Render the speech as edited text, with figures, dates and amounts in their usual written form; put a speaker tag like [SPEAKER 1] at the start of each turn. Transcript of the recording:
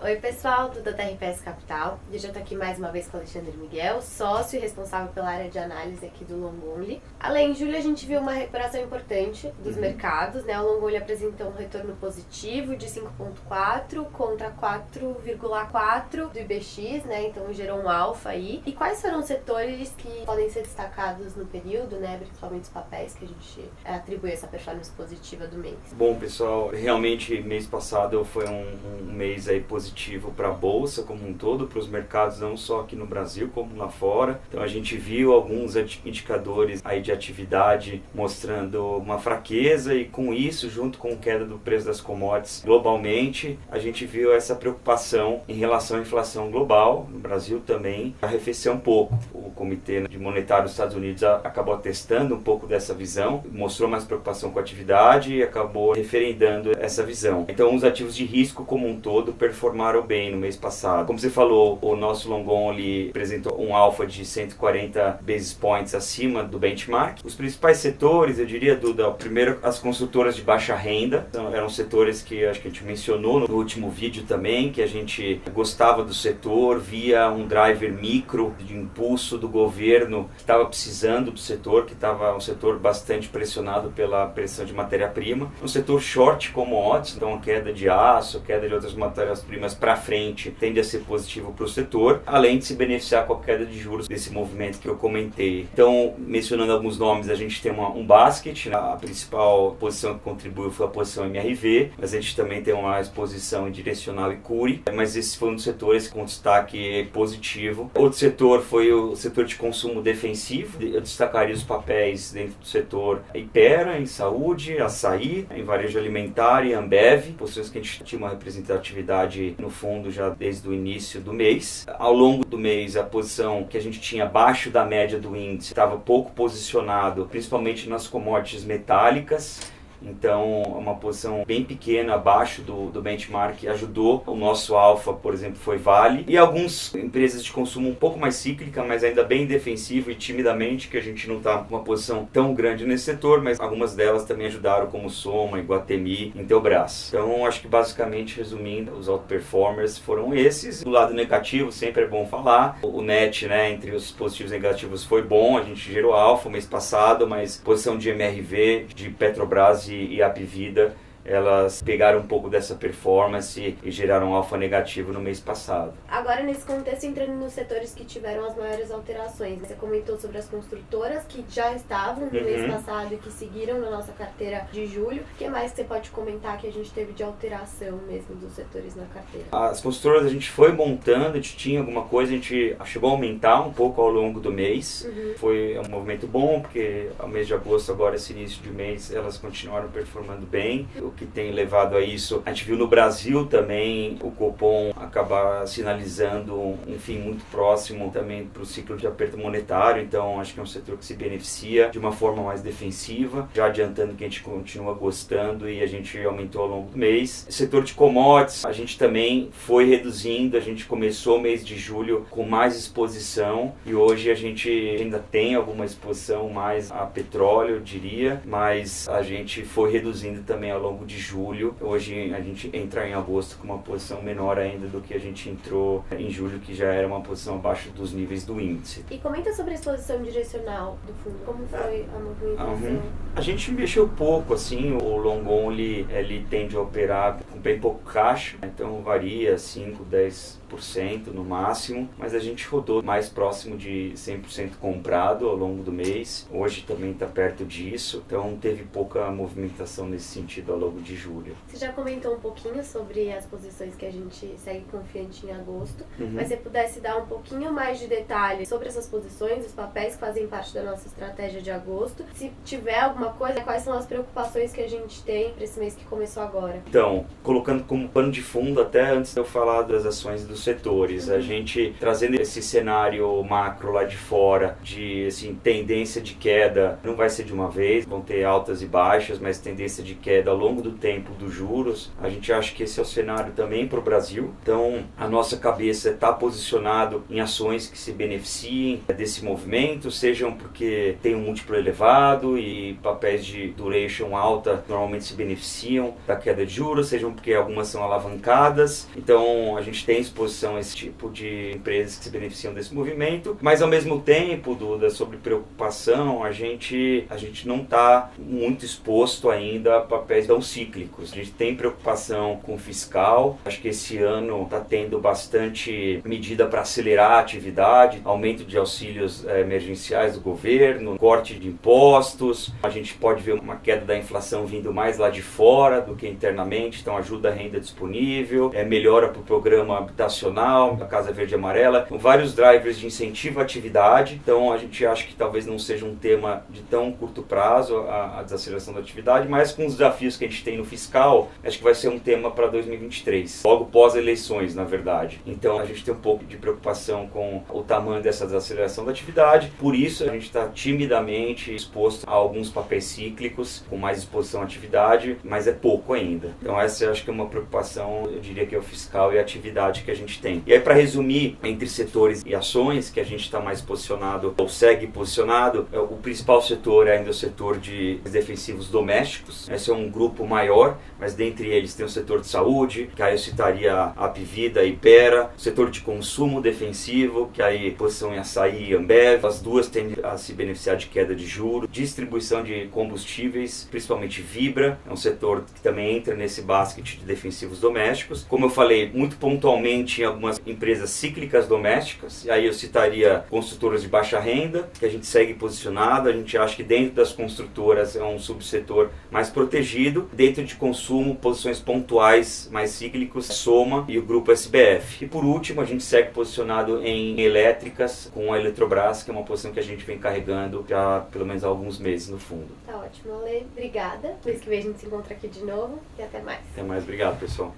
[SPEAKER 1] Oi pessoal, Duda da RPS Capital. Eu já estou aqui mais uma vez com o Alexandre Miguel, sócio e responsável pela área de análise aqui do Long Only. Além de julho, a gente viu uma recuperação importante dos mercados, né? O Long Only apresentou um retorno positivo de 5,4 contra 4,4 do IBX, né? Então gerou um alfa aí. E quais foram os setores que podem ser destacados no período, né? Principalmente os papéis que a gente atribui essa performance positiva do mês.
[SPEAKER 2] Bom, pessoal, realmente mês passado foi um mês aí positivo para a Bolsa como um todo, para os mercados não só aqui no Brasil como lá fora. Então a gente viu alguns indicadores aí de atividade mostrando uma fraqueza e com isso, junto com a queda do preço das commodities globalmente, a gente viu essa preocupação em relação à inflação global, no Brasil também, arrefecer um pouco. O Comitê Monetário dos Estados Unidos acabou atestando um pouco dessa visão, mostrou mais preocupação com a atividade e acabou referendando essa visão. Então os ativos de risco como um todo performaram bem no mês passado. Como você falou, o nosso Long Only apresentou um alfa de 140 basis points acima do benchmark. Os principais setores, eu diria, Duda, primeiro as construtoras de baixa renda, então, eram setores que acho que a gente mencionou no último vídeo também, que a gente gostava do setor, via um driver micro de impulso do governo que estava precisando do setor, que estava um setor bastante pressionado pela pressão de matéria-prima. Um setor short commodities, então a queda de aço, queda de outras matérias-primas para frente tende a ser positivo para o setor, além de se beneficiar com a queda de juros desse movimento que eu comentei. Então, mencionando alguns nomes, a gente tem um basket, né? A principal posição que contribuiu foi a posição MRV, mas a gente também tem uma exposição em direcional e Cury, mas esse foi um dos setores com destaque positivo. Outro setor foi o setor de consumo defensivo. Eu destacaria os papéis dentro do setor Hypera, em saúde, Açaí, em varejo alimentar e Ambev, posições que a gente tinha uma representatividade no fundo já desde o início do mês. Ao longo do mês, a posição que a gente tinha abaixo da média do índice estava pouco posicionado, principalmente nas commodities metálicas. Então, uma posição bem pequena abaixo do benchmark ajudou. O nosso alfa, por exemplo, foi Vale. E algumas empresas de consumo um pouco mais cíclica, mas ainda bem defensivo e timidamente, que a gente não está com uma posição tão grande nesse setor, mas algumas delas também ajudaram, como Soma, Iguatemi, Intelbras. Então, acho que basicamente, resumindo, os outperformers foram esses. Do lado negativo, sempre é bom falar. O net, né, entre os positivos e negativos foi bom. A gente gerou alfa mês passado, mas posição de MRV, de Petrobras e Apivida, elas pegaram um pouco dessa performance e geraram alfa negativo no mês passado.
[SPEAKER 1] Agora, nesse contexto, entrando nos setores que tiveram as maiores alterações, você comentou sobre as construtoras que já estavam no mês passado e que seguiram na nossa carteira de julho. O que mais você pode comentar que a gente teve de alteração mesmo dos setores na carteira?
[SPEAKER 2] As construtoras a gente foi montando, a gente tinha alguma coisa, a gente chegou a aumentar um pouco ao longo do mês. Foi um movimento bom, porque ao mês de agosto, agora esse início de mês, elas continuaram performando bem. O que tem levado a isso, a gente viu no Brasil também o Copom acabar sinalizando um fim muito próximo também para o ciclo de aperto monetário. Então acho que é um setor que se beneficia de uma forma mais defensiva, já adiantando que a gente continua gostando e a gente aumentou ao longo do mês. Setor de commodities, a gente também foi reduzindo, a gente começou o mês de julho com mais exposição e hoje a gente ainda tem alguma exposição mais a petróleo, eu diria, mas a gente foi reduzindo também ao longo de julho. Hoje a gente entra em agosto com uma posição menor ainda do que a gente entrou em julho, que já era uma posição abaixo dos níveis do índice.
[SPEAKER 1] E comenta sobre a exposição direcional do fundo, como foi a movimentação?
[SPEAKER 2] A gente mexeu pouco, assim, o Long Only ele tende a operar com bem pouco caixa, então varia 5, 10% no máximo, mas a gente rodou mais próximo de 100% comprado ao longo do mês. Hoje também está perto disso, então teve pouca movimentação nesse sentido ao longo de julho.
[SPEAKER 1] Você já comentou um pouquinho sobre as posições que a gente segue confiante em agosto, mas se você pudesse dar um pouquinho mais de detalhes sobre essas posições, os papéis que fazem parte da nossa estratégia de agosto, se tiver alguma coisa, quais são as preocupações que a gente tem para esse mês que começou agora?
[SPEAKER 2] Então, colocando como pano de fundo, até antes de eu falar das ações e dos setores. A gente trazendo esse cenário macro lá de fora, de assim, tendência de queda, não vai ser de uma vez, vão ter altas e baixas, mas tendência de queda ao longo do tempo dos juros. A gente acha que esse é o cenário também para o Brasil. Então, a nossa cabeça está posicionado em ações que se beneficiem desse movimento, sejam porque tem um múltiplo elevado e papéis de duration alta normalmente se beneficiam da queda de juros, sejam porque algumas são alavancadas. Então, a gente tem exposição a esse tipo de empresas que se beneficiam desse movimento, mas ao mesmo tempo, Duda, sobre preocupação, a gente não está muito exposto ainda a papéis tão cíclicos. A gente tem preocupação com o fiscal, acho que esse ano está tendo bastante medida para acelerar a atividade, aumento de auxílios emergenciais do governo, corte de impostos, a gente pode ver uma queda da inflação vindo mais lá de fora do que internamente, então ajuda a renda disponível, melhora para o programa habitacional, a Casa Verde e Amarela, então, vários drivers de incentivo à atividade, então a gente acha que talvez não seja um tema de tão curto prazo a desaceleração da atividade, mas com os desafios que a gente tem no fiscal, acho que vai ser um tema para 2023, logo pós-eleições, na verdade. Então a gente tem um pouco de preocupação com o tamanho dessa desaceleração da atividade, por isso a gente está timidamente exposto a alguns papéis cíclicos, com mais exposição à atividade, mas é pouco ainda. Então essa eu acho que é uma preocupação, eu diria que é o fiscal e a atividade que a gente tem. E aí, para resumir, entre setores e ações que a gente está mais posicionado, ou segue posicionado, o principal setor é ainda o setor de defensivos domésticos. Esse é um grupo maior, mas dentre eles tem o setor de saúde, que aí eu citaria a Apvida e Hypera, o setor de consumo defensivo, que aí posição em Açaí e Ambev, as duas tendem a se beneficiar de queda de juros, distribuição de combustíveis, principalmente Vibra, é um setor que também entra nesse basket de defensivos domésticos. Como eu falei, muito pontualmente em algumas empresas cíclicas domésticas, e aí eu citaria construtoras de baixa renda, que a gente segue posicionado, a gente acha que dentro das construtoras é um subsetor mais protegido, dentro de consumo, posições pontuais mais cíclicos, Soma e o grupo SBF. E por último, a gente segue posicionado em elétricas, com a Eletrobras, que é uma posição que a gente vem carregando já pelo menos há alguns meses no fundo.
[SPEAKER 1] Tá ótimo, Ale. Obrigada. Mês que vem a gente se encontra aqui de novo e até mais.
[SPEAKER 2] Até mais, obrigado, pessoal.